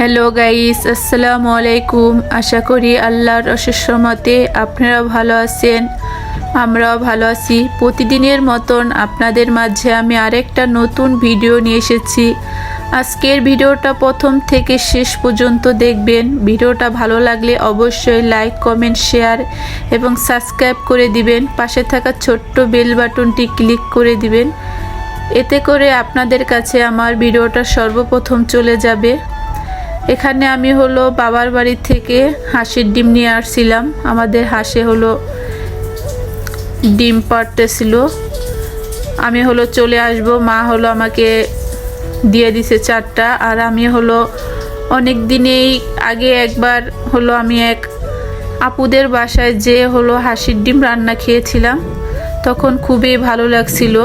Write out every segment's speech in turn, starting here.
Hello guys, আসসালামু আলাইকুম। আশা করি আল্লাহর অশেষ রহমতে আপনারা ভালো আছেন, আমরাও ভালো আছি। প্রতিদিনের মতন আপনাদের মাঝে আমি আরেকটা নতুন ভিডিও নিয়ে এসেছি। আজকের ভিডিওটা প্রথম থেকে শেষ পর্যন্ত দেখবেন। ভিডিওটা ভালো লাগলে অবশ্যই লাইক, কমেন্ট, শেয়ার এবং সাবস্ক্রাইব করে দিবেন। পাশে থাকা ছোট্ট বেল বাটনটি ক্লিক করে দিবেন। এতে করে আপনাদের কাছে আমার ভিডিওটা সর্বপ্রথম চলে যাবে। এখানে আমি বাবার বাড়ি থেকে হাঁসের ডিম নিয়ে আসছিলাম। আমাদের হাঁসে ডিম পাড়তেছিল। আমি চলে আসব, মা আমাকে দিয়ে দিছে 4টা। আর আমি অনেক দিনেই আগে একবার আমি এক আপুদের বাসায় যে হাঁসের ডিম রান্না খেয়েছিলাম, তখন খুবই ভালো লাগছিল।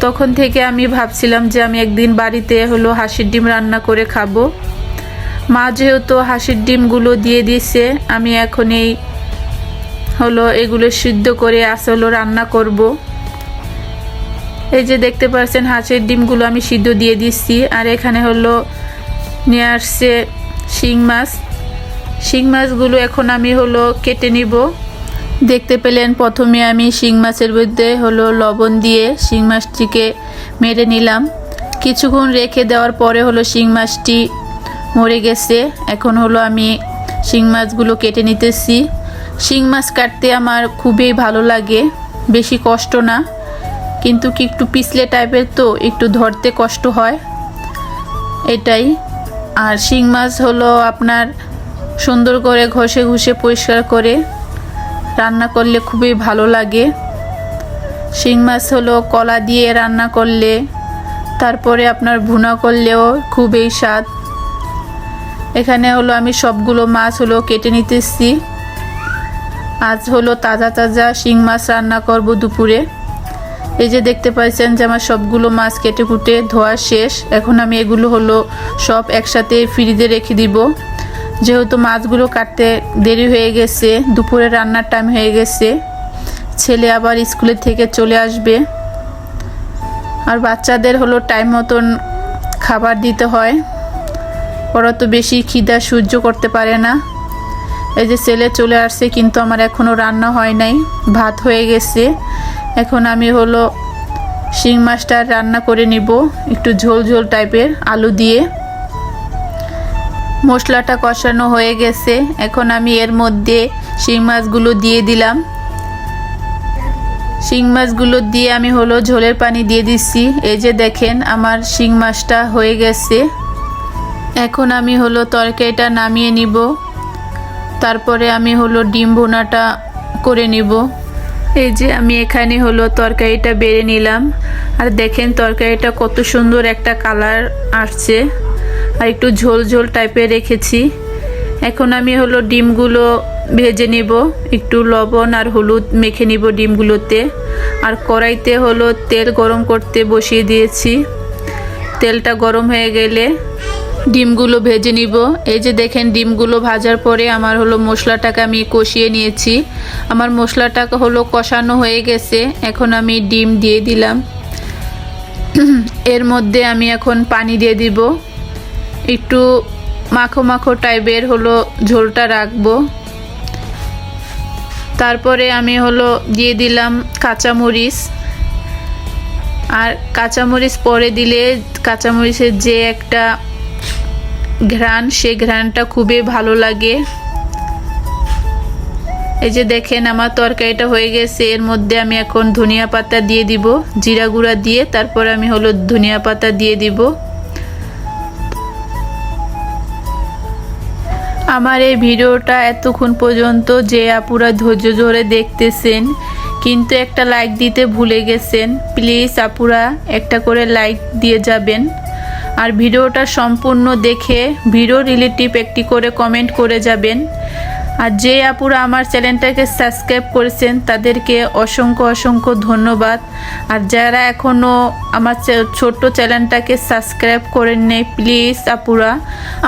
তখন থেকে আমি ভাবছিলাম যে আমি একদিন বাড়িতে হাঁসের ডিম রান্না করে খাবো। মা যেহেতু হাঁসের ডিমগুলো দিয়ে দিয়েছে, আমি এখন এগুলো সিদ্ধ করে আসলে রান্না করব। এই যে দেখতে পাচ্ছেন হাঁসের ডিমগুলো আমি সিদ্ধ দিয়ে দিচ্ছি। আর এখানে নিয়ে আসছে শিং মাছ। শিং মাছগুলো এখন আমি কেটে নিব। দেখতে পেলেন প্রথমে আমি শিং মাছের মধ্যে লবণ দিয়ে শিং মাছটিকে মেরে নিলাম। কিছুক্ষণ রেখে দেওয়ার পরে শিং মাছটি মরে গেছে। এখন আমি শিং মাছগুলো কেটে নিতেছি। শিং মাছ কাটতে আমার খুবই ভালো লাগে, বেশি কষ্ট না, কিন্তু কি একটু পিছলে টাইপের, তো একটু ধরতে কষ্ট হয় এটাই। আর শিং মাছ আপনার সুন্দর করে ঘষে ঘষে পরিষ্কার করে রান্না করলে খুবই ভালো লাগে। শিং মাছ কলা দিয়ে রান্না করলে, তারপরে আপনার ভুনা করলেও খুবই স্বাদ। এখানে আমি সবগুলো মাছ কেটে নিতেছি। আজ তাজা তাজা শিং মাছ রান্না করব দুপুরে। এই যে দেখতে পাচ্ছেন যে আমার সবগুলো মাছ কেটে কুটে ধোয়া শেষ। এখন আমি এগুলো সব একসাথে ফ্রিজে রেখে দিব। যেহেতু মাছগুলো কাটতে দেরি হয়ে গেছে, দুপুরে রান্নার টাইম হয়ে গেছে, ছেলে আবার স্কুলের থেকে চলে আসবে। আর বাচ্চাদের টাইম মতন খাবার দিতে হয়, ওরা তো বেশি খিদা সহ্য করতে পারে না। এই যে ছেলে চলে আসছে, কিন্তু আমার এখনও রান্না হয় নাই, ভাত হয়ে গেছে। এখন আমি শিং মাছটা রান্না করে নিব একটু ঝোল ঝোল টাইপের আলু দিয়ে। মশলাটা কষানো হয়ে গেছে, এখন আমি এর মধ্যে শিং মাছগুলো দিয়ে দিলাম। শিং মাছগুলো দিয়ে আমি ঝোলের পানি দিয়ে দিচ্ছি। এই যে দেখেন আমার শিং মাছটা হয়ে গেছে। এখন আমি তরকারিটা নামিয়ে নিব। তারপরে আমি ডিম ভুনাটা করে নিব। এই যে আমি এখানে তরকারিটা বেড়ে নিলাম। আর দেখেন তরকারিটা কত সুন্দর একটা কালার আসছে, আর একটু ঝোল ঝোল টাইপের রেখেছি। এখন আমি ডিমগুলো ভেজে নিব, একটু লবণ আর হলুদ মেখে নিব ডিমগুলোতে। আর কড়াইতে তেল গরম করতে বসিয়ে দিয়েছি। তেলটা গরম হয়ে গেলে ডিমগুলো ভেজে নিব। এই যে দেখেন ডিমগুলো ভাজার পরে আমার মশলাটাকে আমি কষিয়ে নিয়েছি। আমার মশলাটাকে কষানো হয়ে গেছে। এখন আমি ডিম দিয়ে দিলাম। এর মধ্যে আমি এখন পানি দিয়ে দিব, একটু মাখো মাখো টাইপের ঝোলটা রাখবো। তারপরে আমি দিয়ে দিলাম কাঁচামরিচ। আর কাঁচামরিচ পরে দিলে কাঁচামরিচের যে একটা ঘ্রাণ, সেই ঘ্রাণটা খুবই ভালো লাগে। এই যে দেখেন আমার তরকারিটা হয়ে গেছে। এর মধ্যে আমি এখন ধনিয়া পাতা দিয়ে দিব, জিরা গুঁড়া দিয়ে। তারপর আমি ধনিয়া পাতা দিয়ে দিব। আমার এই ভিডিওটা এতক্ষণ পর্যন্ত যে আপুরা ধৈর্য ধরে দেখতেছেন, কিন্তু একটা লাইক দিতে ভুলে গেছেন, প্লিজ আপুরা একটা করে লাইক দিয়ে যাবেন। আর ভিডিওটা সম্পূর্ণ দেখে ভিডিও রিলেটিভ একটি করে কমেন্ট করে যাবেন। আর যে আপুরা আমার চ্যানেলটাকে সাবস্ক্রাইব করেছেন তাদেরকে অসংখ্য অসংখ্য ধন্যবাদ। আর যারা এখনও আমার ছোট্ট চ্যানেলটাকে সাবস্ক্রাইব করেন নেই, প্লিজ আপুরা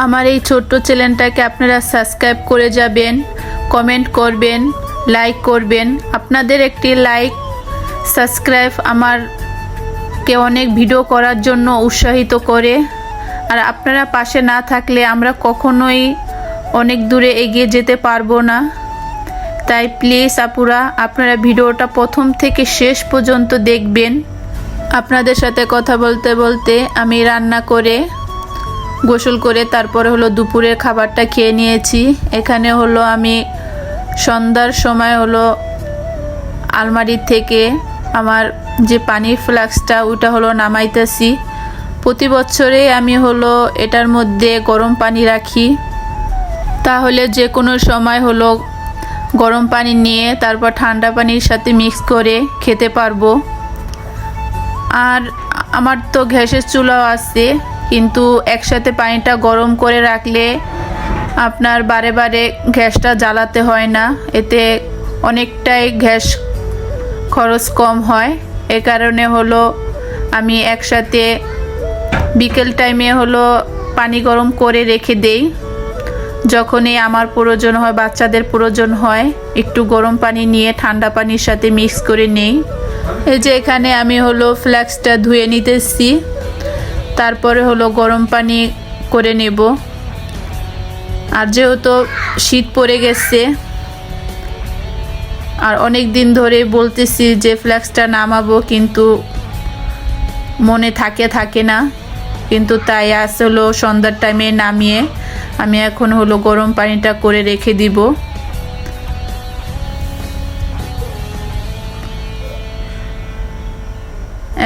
আমার এই ছোট্ট চ্যানেলটাকে আপনারা সাবস্ক্রাইব করে যাবেন, কমেন্ট করবেন, লাইক করবেন। আপনাদের একটি লাইক, সাবস্ক্রাইব আমারকে অনেক ভিডিও করার জন্য উৎসাহিত করে। আর আপনারা পাশে না থাকলে আমরা কখনোই অনেক দূরে এগিয়ে যেতে পারবো না। তাই প্লিজ আপুরা, আপনারা ভিডিওটা প্রথম থেকে শেষ পর্যন্ত দেখবেন। আপনাদের সাথে কথা বলতে বলতে আমি রান্না করে গোসল করে তারপরে হলো দুপুরের খাবারটা খেয়ে নিয়েছি। এখানে হলো আমি সন্ধ্যার সময় হলো আলমারি থেকে আমার যে পানির ফ্লাস্কটা ওটা হলো নামাইতেছি। প্রতি বছরে আমি হলো এটার মধ্যে গরম পানি রাখি, তাহলে যে কোনো সময় হলো গরম পানি নিয়ে তারপর ঠান্ডা পানির সাথে মিক্স করে খেতে পারবো। আর আমার তো গ্যাসের চুলাও আছে, কিন্তু একসাথে পানিটা গরম করে রাখলে আপনার বারে বারে গ্যাসটা জ্বালাতে হয় না, এতে অনেকটাই গ্যাস খরচ কম হয়। এ কারণে হলো আমি একসাথে বিকেল টাইমে হলো পানি গরম করে রেখে দেই। যখনই আমার প্রয়োজন হয়, বাচ্চাদের প্রয়োজন হয়, একটু গরম পানি নিয়ে ঠান্ডা পানির সাথে মিক্স করে নেই। এই যে এখানে আমি হলো ফ্লাস্কটা ধুয়ে নিতেছি, তারপরে হলো গরম পানি করে নেব। আর যেহেতু শীত পড়ে গেছে আর অনেক দিন ধরে বলতেছি যে ফ্লাস্কটা নামাবো, কিন্তু মনে থাকে না, কিন্তু তাই আসলে সন্ধ্যার টাইমে নামিয়ে আমি এখন হলো গরম পানিটা করে রেখে দিব।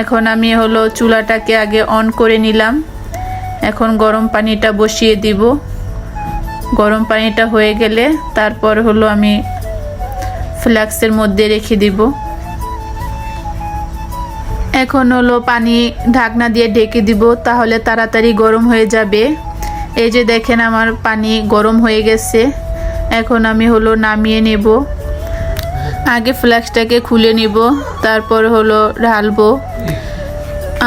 এখন আমি হলো চুলাটাকে আগে অন করে নিলাম, এখন গরম পানিটা বসিয়ে দিব। গরম পানিটা হয়ে গেলে তারপর হলো আমি ফ্লাস্কের মধ্যে রেখে দিব। এখন হলো পানি ঢাকনা দিয়ে ঢেকে দিব, তাহলে তাড়াতাড়ি গরম হয়ে যাবে। এই যে দেখেন আমার পানি গরম হয়ে গেছে, এখন আমি হলো নামিয়ে নেব। আগে ফ্লাস্কটাকে খুলে নিব, তারপর হলো ঢালবো।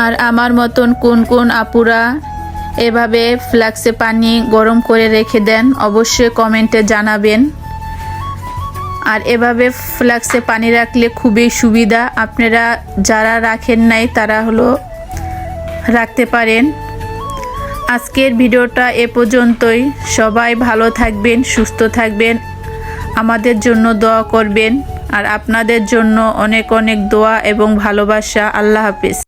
আর আমার মতন কোন কোন আপুরা এভাবে ফ্লাস্কে পানি গরম করে রেখে দেন অবশ্যই কমেন্টে জানাবেন। আর এভাবে ফ্লাস্কে পানি রাখলে খুবই সুবিধা, আপনারা যারা রাখেন নাই তারা হলো রাখতে পারেন। আজকের ভিডিওটা এ পর্যন্তই। সবাই ভালো থাকবেন, সুস্থ থাকবেন, আমাদের জন্য দোয়া করবেন। আর আপনাদের জন্য অনেক অনেক দোয়া এবং ভালোবাসা। আল্লাহ হাফেজ।